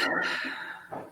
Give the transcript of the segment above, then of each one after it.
All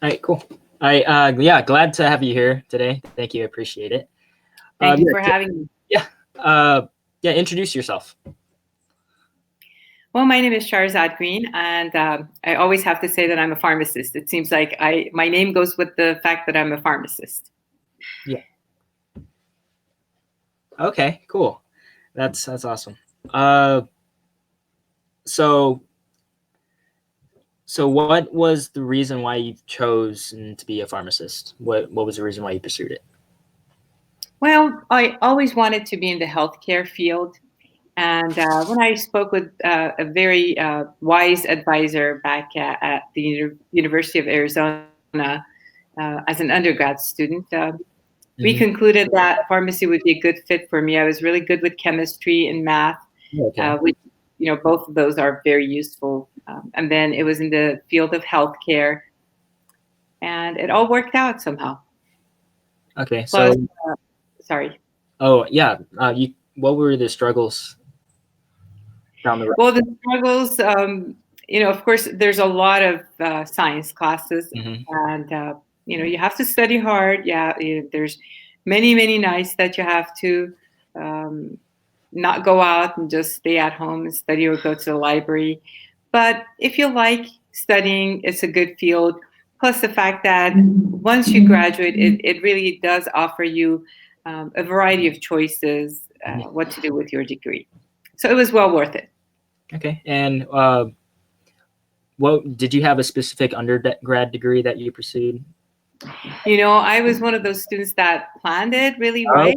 right, cool. Yeah, glad to have you here today. Thank you, I appreciate it. Thank you for having me. Yeah, yeah. Introduce yourself. Well, my name is Sharzad Green, and I always have to say that I'm a pharmacist. It seems like my name goes with the fact that I'm a pharmacist. Yeah. Okay, cool. That's awesome. So what was the reason why you chose to be a pharmacist? What was the reason why you pursued it? Well, I always wanted to be in the healthcare field. And when I spoke with a very wise advisor back at the University of Arizona as an undergrad student, we concluded that pharmacy would be a good fit for me. I was really good with chemistry and math, Okay. which, both of those are very useful. And then it was in the field of healthcare, and it all worked out somehow. Okay. Plus, So, sorry. oh yeah. What were the struggles down the road? Well, the struggles, of course, there's a lot of science classes, and you have to study hard. Yeah, there's many, many nights that you have to not go out and just stay at home and study or go to the library. But if you like studying, it's a good field. Plus the fact that once you graduate, it really does offer you a variety of choices what to do with your degree. So it was well worth it. Okay. And what did you have a specific undergrad degree that you pursued? I was one of those students that planned it really right.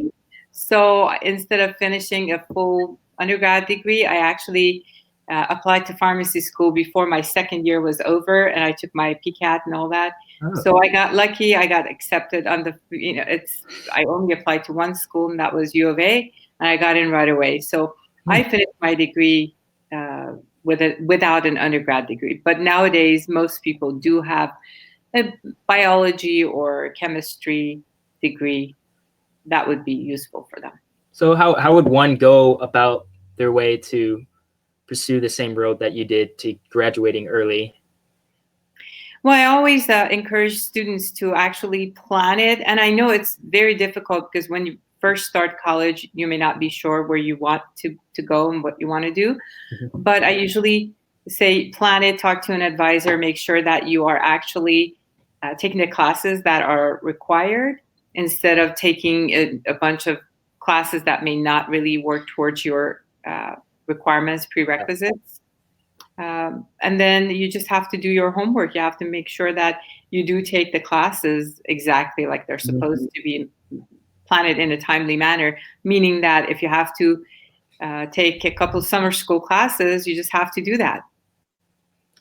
So instead of finishing a full undergrad degree, I actually applied to pharmacy school before my second year was over, and I took my PCAT and all that. Oh. So I got lucky. I got accepted on I only applied to one school, and that was U of A, and I got in right away. So I finished my degree without an undergrad degree. But nowadays, most people do have a biology or chemistry degree that would be useful for them. So how would one go about their way to pursue the same road that you did to graduating early? Well, I always encourage students to actually plan it. And I know it's very difficult because when you first start college, you may not be sure where you want to go and what you want to do. But I usually say plan it, talk to an advisor, make sure that you are actually taking the classes that are required instead of taking a bunch of classes that may not really work towards your requirements, prerequisites. And then you just have to do your homework. You have to make sure that you do take the classes exactly like they're supposed to be, planned in a timely manner, meaning that if you have to take a couple of summer school classes, you just have to do that.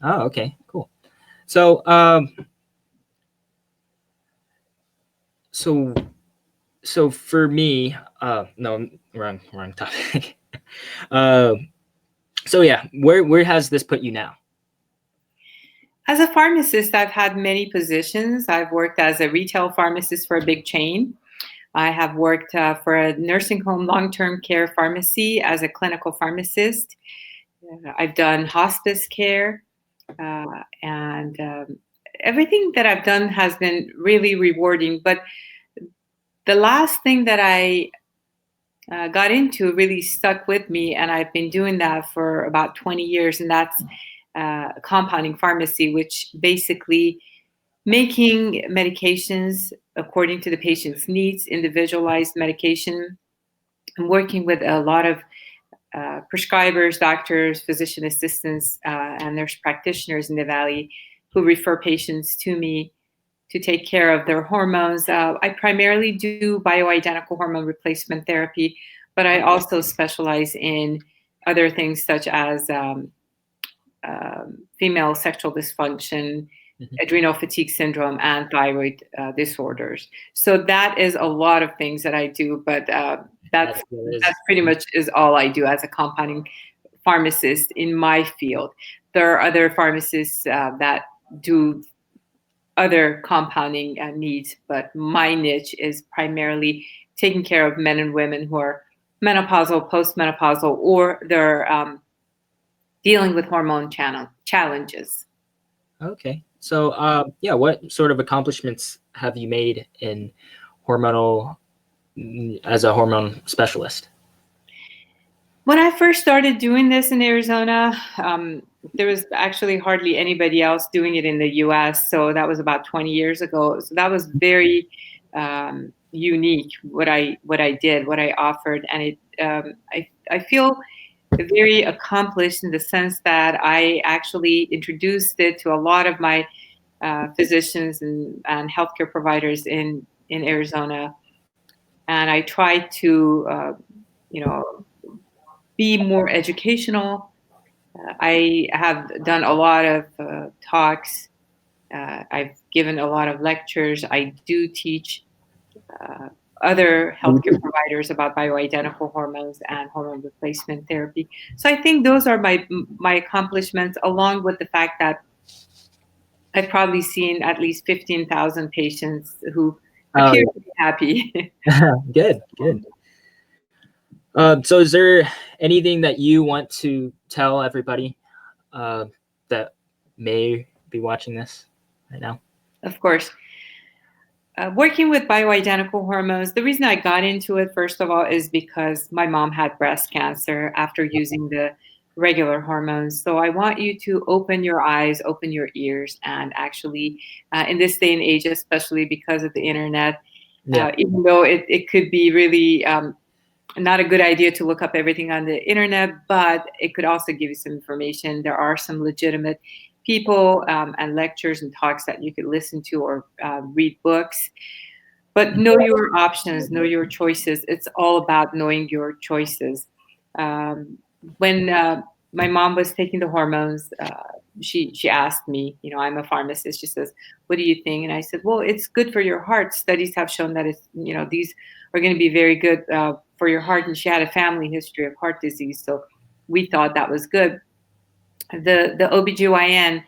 Oh, okay, cool. So, so for me, no, wrong topic. So yeah, where has this put you now? As a pharmacist, I've had many positions. I've worked as a retail pharmacist for a big chain. I have worked for a nursing home long-term care pharmacy as a clinical pharmacist. I've done hospice care, and everything that I've done has been really rewarding. But the last thing that I got into really stuck with me, and I've been doing that for about 20 years, and that's compounding pharmacy, which basically making medications according to the patient's needs, individualized medication. I'm working with a lot of prescribers, doctors, physician assistants, and nurse practitioners in the Valley who refer patients to me to take care of their hormones. I primarily do bioidentical hormone replacement therapy, but I also specialize in other things such as female sexual dysfunction, adrenal fatigue syndrome, and thyroid disorders. So that is a lot of things that I do, but that's pretty much is all I do as a compounding pharmacist in my field. There are other pharmacists that do other compounding needs, but my niche is primarily taking care of men and women who are menopausal, postmenopausal, or they're dealing with hormone challenges. Okay. So, yeah, what sort of accomplishments have you made in hormonal as a hormone specialist? When I first started doing this in Arizona, there was actually hardly anybody else doing it in the US. So that was about 20 years ago. So that was very unique what I did, what I offered, and I feel very accomplished in the sense that I actually introduced it to a lot of my physicians and healthcare providers in Arizona, and I tried to you know be more educational. I have done a lot of talks. I've given a lot of lectures. I do teach uh, other healthcare providers about bioidentical hormones and hormone replacement therapy. So I think those are my accomplishments, along with the fact that I've probably seen at least 15,000 patients who Oh, appear to be happy. yeah. Good, good. So, is there anything that you want to tell everybody uh, that may be watching this right now? Of course, working with bioidentical hormones, the reason I got into it, first of all, is because my mom had breast cancer after using the regular hormones. So I want you to open your eyes, open your ears, and actually, in this day and age, especially because of the internet, Yeah. even though it could be really not a good idea to look up everything on the internet, but it could also give you some information. There are some legitimate people and lectures and talks that you could listen to or read books. But know your options, know your choices. It's all about knowing your choices. Um, when my mom was taking the hormones, she asked me, I'm a pharmacist. She says, "What do you think?" And I said, "Well, it's good for your heart. Studies have shown that these are going to be very good for your heart." And she had a family history of heart disease, so we thought that was good. The OBGYN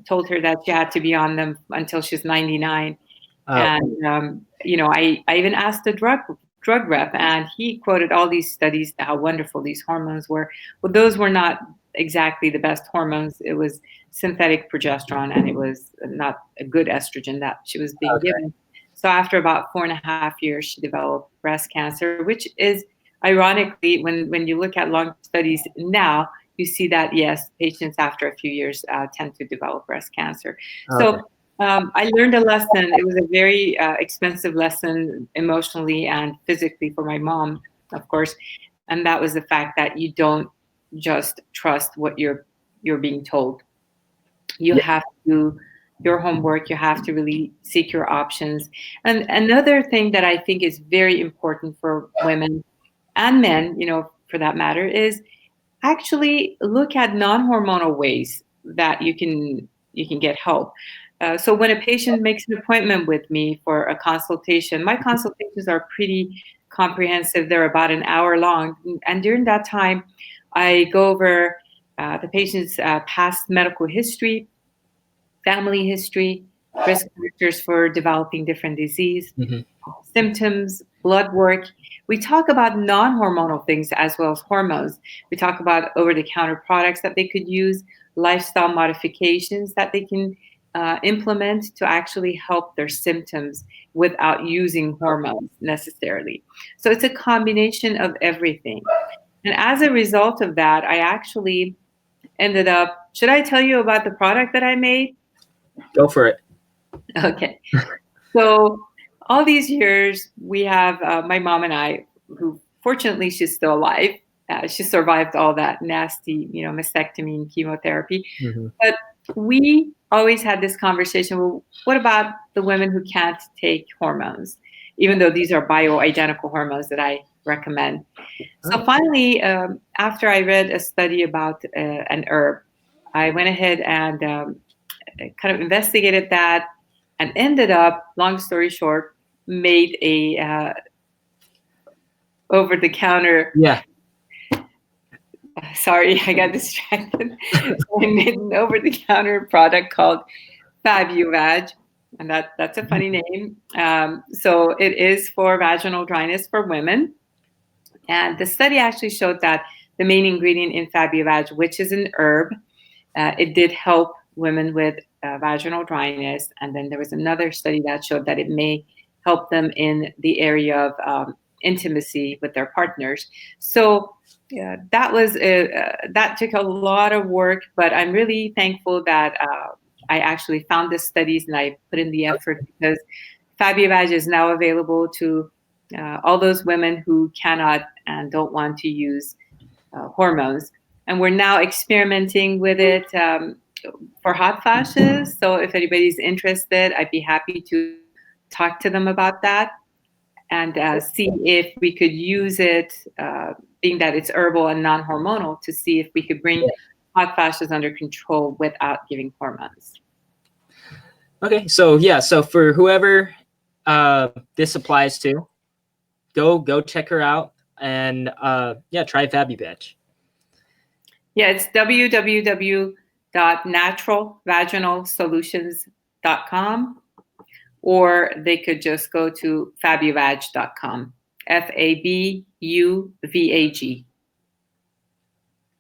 told her that she had to be on them until she's 99. Oh, And I even asked the drug rep, and he quoted all these studies, how wonderful these hormones were. Well, those were not exactly the best hormones. It was synthetic progesterone, and it was not a good estrogen that she was being okay. given. So after about 4.5 years, she developed breast cancer, which is ironically, when you look at long studies now, you see that yes, patients after a few years tend to develop breast cancer. Okay. So I learned a lesson. It was a very expensive lesson emotionally and physically for my mom, of course, and that was the fact that you don't just trust what you're being told. You Yeah. have to do your homework. You have to really seek your options. And another thing that I think is very important for women and men, for that matter, is actually look at non-hormonal ways that you can get help. So when a patient makes an appointment with me for a consultation, my consultations are pretty comprehensive. They're about an hour long, and during that time, I go over the patient's past medical history, family history, risk factors for developing different disease, Hmm. symptoms, blood work. We talk about non hormonal things as well as hormones. We talk about over the counter products that they could use, lifestyle modifications that they can implement to actually help their symptoms without using hormones necessarily. So it's a combination of everything. And as a result of that, I actually ended up, should I tell you about the product that I made? Go for it. Okay. So all these years, we have my mom and I, who fortunately she's still alive. She survived all that nasty, mastectomy and chemotherapy. Hmm. But we always had this conversation. Well, what about the women who can't take hormones, even though these are bioidentical hormones that I recommend? So Oh, finally, after I read a study about an herb, I went ahead and kind of investigated that and ended up, long story short, made a over the counter. yeah. Sorry, I got distracted. So I made an over the counter product called Fabuvag, and that's a funny name. So it is for vaginal dryness for women, and the study actually showed that the main ingredient in Fabuvag, which is an herb, it did help women with vaginal dryness. And then there was another study that showed that it may help them in the area of intimacy with their partners. So yeah, that took a lot of work, but I'm really thankful that I actually found the studies and I put in the effort, because FabioVag is now available to all those women who cannot and don't want to use hormones. And we're now experimenting with it for hot flashes. So if anybody's interested, I'd be happy to talk to them about that and see if we could use it, being that it's herbal and non-hormonal, to see if we could bring hot flashes under control without giving hormones. Okay, so yeah, so for whoever this applies to, go check her out and try FabioVag. Yeah, it's www.naturalvaginalsolutions.com, or they could just go to fabiovag.com. FABUVAG.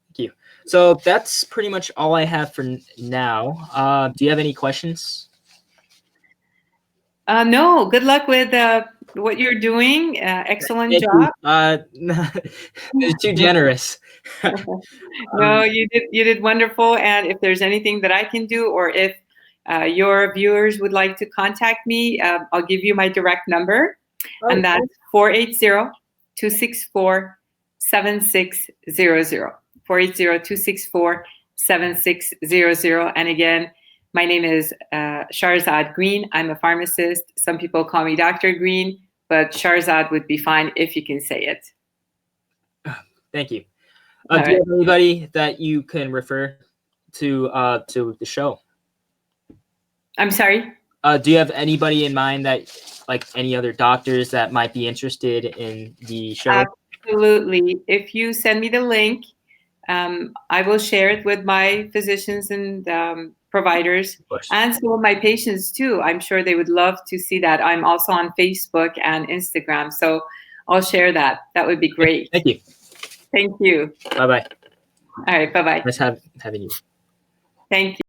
Thank you. So that's pretty much all I have for now. Do you have any questions? No, good luck with what you're doing. Excellent job. It's too generous. No, you did wonderful. And if there's anything that I can do, or if your viewers would like to contact me, I'll give you my direct number. And that's 480-264-7600. 480-264-7600. And again, my name is Sharzad Green. I'm a pharmacist. Some people call me Dr. Green, but Sharzad would be fine if you can say it. Thank you. Do you have anybody that you can refer to the show? I'm sorry? Do you have anybody in mind, that, like, any other doctors that might be interested in the show? Absolutely. If you send me the link, I will share it with my physicians and providers and some of my patients too. I'm sure they would love to see that. I'm also on Facebook and Instagram, so I'll share that. That would be great. Thank you. Thank you. Bye-bye. All right, bye-bye. Nice having you. Thank you.